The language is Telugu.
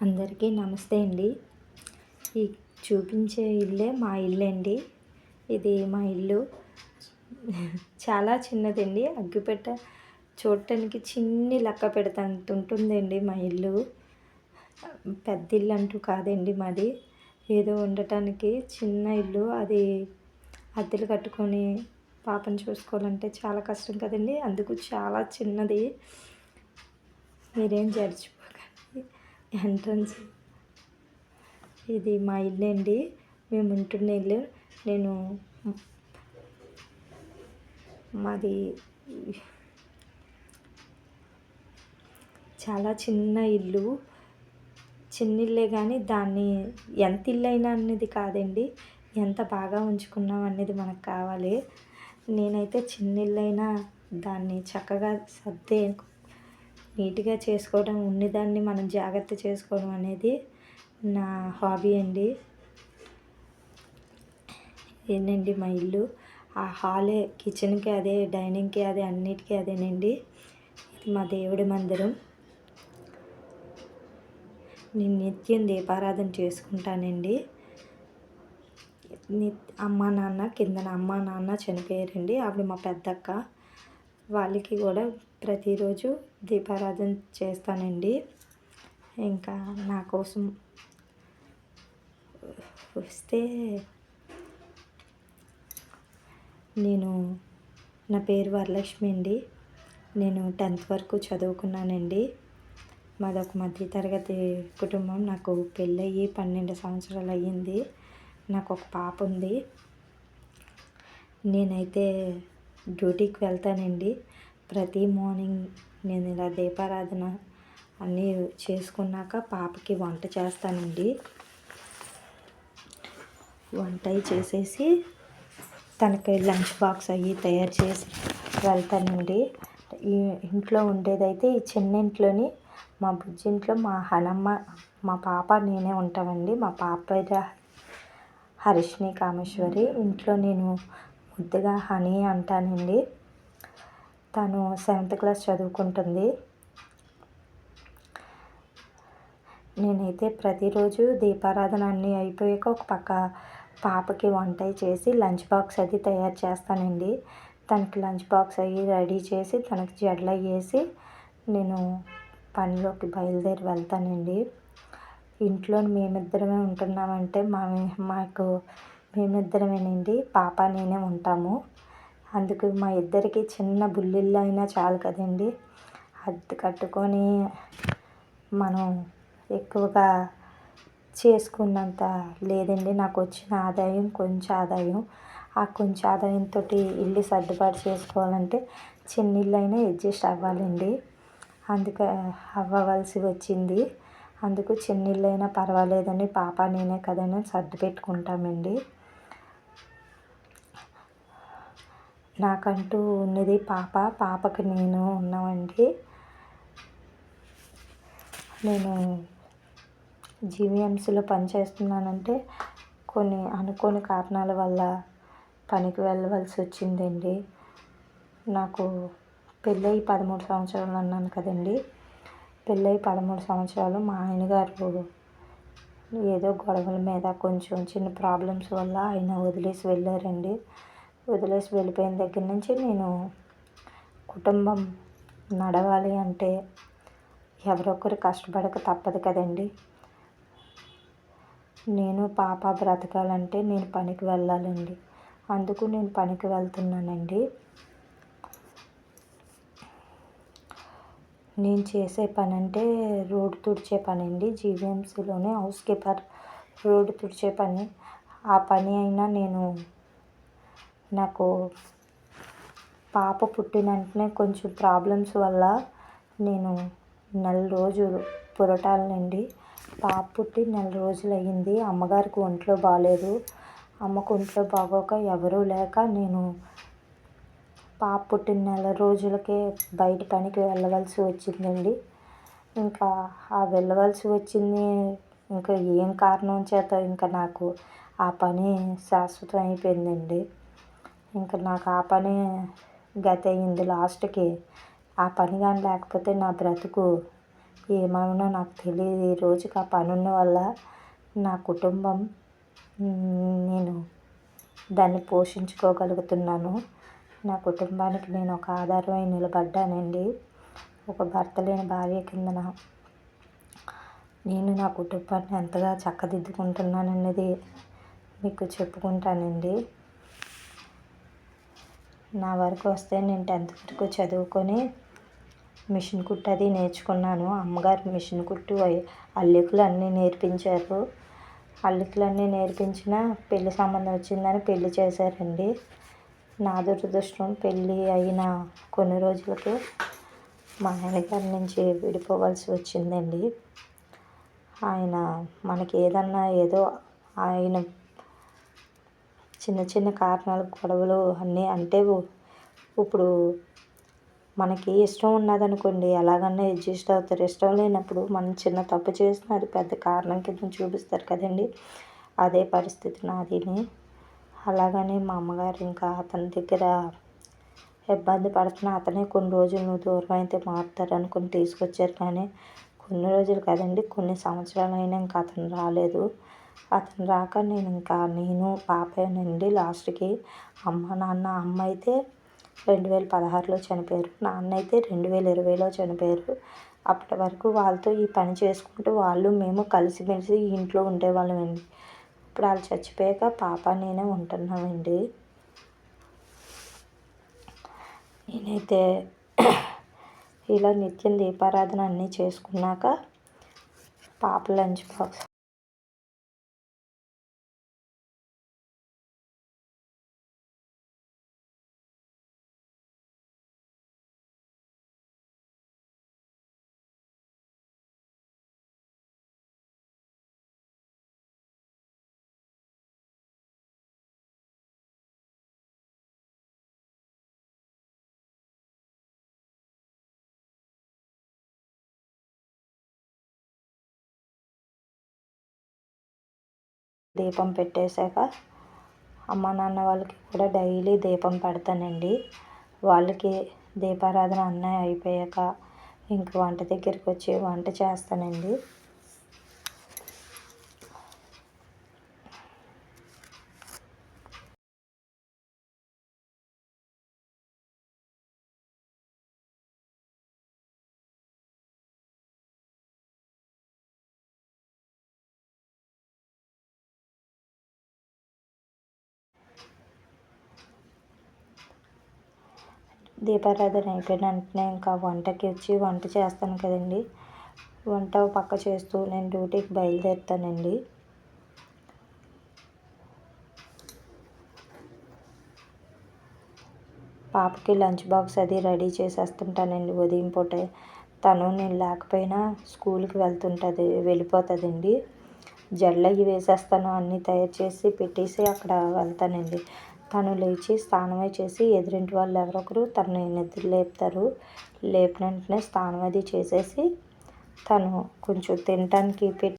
అందరికీ నమస్తే అండి. ఈ చూపించే ఇల్లే మా ఇల్లండి. ఇది మా ఇల్లు చాలా చిన్నదండి. అగ్గిపెట్ట చూడటానికి చిన్ని లెక్క పెడతంత ఉంటుందండి మా ఇల్లు. పెద్ద ఇల్లు అంటూ కాదండి మాది. ఏదో ఉండటానికి చిన్న ఇల్లు. అది అద్దెలు కట్టుకొని పాపను చూసుకోవాలంటే చాలా కష్టం కదండి. అందుకు చాలా చిన్నది. మీరేం జడ్జిపోకండి. ఎంట్రన్స్ ఇది మా ఇల్లు అండి. మేము ఉంటున్న ఇల్లు. మాది చాలా చిన్న ఇల్లు. చిన్న ఇల్లే కానీ దాన్ని ఎంత ఇల్లు అయినా అనేది కాదండి, ఎంత బాగా ఉంచుకున్నాం అనేది మనకు కావాలి. నేనైతే చిన్న ఇల్లు అయినా దాన్ని చక్కగా సర్దే నీట్గా చేసుకోవడం, ఉన్నదాన్ని మనం జాగ్రత్త చేసుకోవడం అనేది నా హాబీ అండి. ఏంటండి మా ఇల్లు. ఆ హాలే కిచెన్కి అదే, డైనింగ్కి అదే, అన్నిటికీ అదేనండి. ఇది మా దేవుడి మందిరం. నేను నిత్యం దీపారాధన చేసుకుంటానండి. అమ్మ నాన్న చనిపోయారండి. ఆవిడ మా పెద్దక్క. వాళ్ళకి కూడా ప్రతిరోజు దీపారాధన చేస్తానండి. ఇంకా నా కోసం వస్తే నా పేరు వరలక్ష్మి అండి. నేను 10th వరకు చదువుకున్నానండి. మాదొక మధ్యతరగతి కుటుంబం. నాకు పెళ్ళయ్యి 12 సంవత్సరాలు అయ్యింది. నాకు ఒక పాప ఉంది. నేనైతే డ్యూటీకి వెళ్తానండి. ప్రతి మార్నింగ్ నేను ఇలా దీపారాధన అన్నీ చేసుకున్నాక పాపకి వంట చేస్తానండి. వంట చేసేసి తనకి లంచ్ బాక్స్ అవి తయారు చేసి వెళ్తానండి. ఈ ఇంట్లో ఉండేదైతే ఈ చిన్న ఇంట్లోని మా బుజ్జింట్లో మా హనమ్మ, మా పాప, నేనే ఉంటామండి. మా పాప పేరు హరిష్ని కామేశ్వరి. ఇంట్లో నేను ముద్దుగా హనీ అంటానండి. తను 7th క్లాస్ చదువుకుంటుంది. నేనైతే ప్రతిరోజు దీపారాధన అన్నీ అయిపోయాక ఒక పక్క పాపకి వంట చేసి లంచ్ బాక్స్ అది తయారు చేస్తానండి. తనకి లంచ్ బాక్స్ అవి రెడీ చేసి తనకి జడలు వేసి నేను పనిలోకి బయలుదేరి వెళ్తానండి. ఇంట్లో మేమిద్దరమే ఉంటున్నామంటే మేమిద్దరమేనండి. పాప నేనే ఉంటాము. అందుకు మా ఇద్దరికి చిన్న బుల్లిల్లు అయినా చాలు కదండి. అద్దె కట్టుకొని మనం ఎక్కువగా చేసుకున్నంత లేదండి. నాకు వచ్చిన ఆదాయం కొంచెం ఆదాయం. ఆ కొంచెం ఆదాయంతో ఇల్లు సర్దుబాటు చేసుకోవాలంటే చిన్న ఇల్లు అయినా అడ్జస్ట్ అవ్వాలండి. అవ్వవలసి వచ్చింది. అందుకు చిన్న ఇల్లు అయినా పర్వాలేదని పాప నేనే కదని సర్ది పెట్టుకుంటామండి. నాకంటూ ఉన్నది పాపకి నేను ఉన్నామండి. నేను జీవీఎంసీలో పనిచేస్తున్నానంటే కొన్ని అనుకోని కారణాల వల్ల పనికి వెళ్ళవలసి వచ్చిందండి. నాకు పెళ్ళయి 13 సంవత్సరాలు అన్నాను కదండి. పెళ్ళయి 13 సంవత్సరాలు మా ఆయనగారు ఏదో గొడవల మీద కొంచెం చిన్న ప్రాబ్లమ్స్ వల్ల ఆయన వదిలేసి వెళ్ళారండి. వదిలేసి వెళ్ళిపోయిన దగ్గర నుంచి నేను కుటుంబం నడవాలి అంటే ఎవరొకరు కష్టపడక తప్పదు కదండి. నేను పాప బ్రతకాలంటే నేను పనికి వెళ్ళాలండి. అందుకు నేను పనికి వెళ్తున్నానండి. నేను చేసే పని అంటే రోడ్డు తుడిచే పని అండి. జీవీఎంసీలోనే హౌస్ కీపర్, రోడ్డు తుడిచే పని. ఆ పని అయినా నాకు పాప పుట్టిన వెంటనే కొంచెం ప్రాబ్లమ్స్ వల్ల నేను 1 రోజులు పురటాలనండి. పాప పుట్టి 1 రోజులు అయ్యింది. అమ్మగారికి ఒంట్లో బాగాలేదు. అమ్మకు ఒంట్లో బాగోక ఎవరూ లేక నేను పాప పుట్టిన 1 రోజులకే బయట పనికి వెళ్ళవలసి వచ్చిందండి. ఇంకా ఆ వెళ్ళవలసి వచ్చింది. ఇంకా ఏం కారణం చేత ఇంకా నాకు ఆ పని శాశ్వతం అయిపోయిందండి. ఇంకా నాకు ఆ పని గతి అయింది. లాస్ట్కి ఆ పని కానీ లేకపోతే నా బ్రతుకు ఏమవునో నాకు తెలియదు. ఈ రోజుకి ఆ పని ఉన్న వల్ల నా కుటుంబం నేను దాన్ని పోషించుకోగలుగుతున్నాను. నా కుటుంబానికి నేను ఒక ఆధారమై నిలబడ్డానండి. ఒక భర్త లేని భార్య కిందన నేను నా కుటుంబాన్ని ఎంతగా చక్కదిద్దుకుంటున్నానన్నది మీకు చెప్పుకుంటానండి. నా వరకు వస్తే నేను 10th వరకు చదువుకొని మిషన్ కుట్టు అది నేర్చుకున్నాను. అమ్మగారు మిషన్ కుట్టు అల్లికలు అన్నీ నేర్పించారు. అల్లికలన్నీ నేర్పించిన పెళ్లి సంబంధం వచ్చిందని పెళ్లి చేశారండి. నా దురదృష్టం పెళ్ళి అయిన కొన్ని రోజులకే మా ఆయనగారి నుంచి విడిపోవాల్సి వచ్చిందండి. ఆయన మనకి ఏదో ఆయన చిన్న చిన్న కారణాలు గొడవలు అన్నీ అంటే ఇప్పుడు మనకి ఇష్టం ఉన్నదనుకోండి ఎలాగన్నా అడ్జస్ట్ అవుతారు. ఇష్టం లేనప్పుడు మనం చిన్న తప్పు చేసినా అది పెద్ద కారణం కింద చూపిస్తారు కదండి. అదే పరిస్థితి నాదిని. అలాగని మా అమ్మగారు ఇంకా అతని దగ్గర ఇబ్బంది పడుతున్నా అతనే కొన్ని రోజులు నువ్వు దూరం అయితే మారుతారు అనుకుని తీసుకొచ్చారు. కానీ కొన్ని రోజులు కదండి, కొన్ని సంవత్సరాలు అయినా ఇంకా అతను రాలేదు. అతను రాక నేను పాపేనండి లాస్ట్కి. నాన్న అమ్మ అయితే 2016లో చనిపోయారు. నాన్న అయితే 2020లో చనిపోయారు. అప్పటి వరకు వాళ్ళతో ఈ పని చేసుకుంటూ వాళ్ళు మేము కలిసిమెలిసి ఇంట్లో ఉండేవాళ్ళమండి. ఇప్పుడు వాళ్ళు చచ్చిపోయాక పాప నేనే ఉంటున్నామండి. నేనైతే ఇలా నిత్యం దీపారాధన అన్నీ చేసుకున్నాక పాప లంచ్ బాక్స్ దీపం పెట్టేశాక అమ్మ నాన్న వాళ్ళకి కూడా డైలీ దీపం పెడతానండి. వాళ్ళకి దీపారాధన అన్నీ అయిపోయాక ఇంక వంట దగ్గరికి వచ్చి వంట చేస్తానండి. దీపారాధన అయిపోయిన వెంటనే ఇంకా వంటకి వచ్చి వంట చేస్తాను కదండి. వంట పక్క చేస్తూ నేను డ్యూటీకి బయలుదేరుతానండి. పాపకి లంచ్ బాక్స్ అది రెడీ చేసేస్తుంటానండి. ఉదయం పూటే నేను లేకపోయినా స్కూల్కి వెళ్ళిపోతుందండి. జడలు అవి వేసేస్తాను, అన్నీ తయారు చేసి పెట్టేసి అక్కడ వెళ్తానండి. తను లేచి స్నానం చేసి ఎదురింటి వాళ్ళు ఎవరో ఒకరు తనని నిద్ర లేపుతారు. లేపిన వెంటనే స్నానం అది చేసేసి తను కొంచెం తినటానికి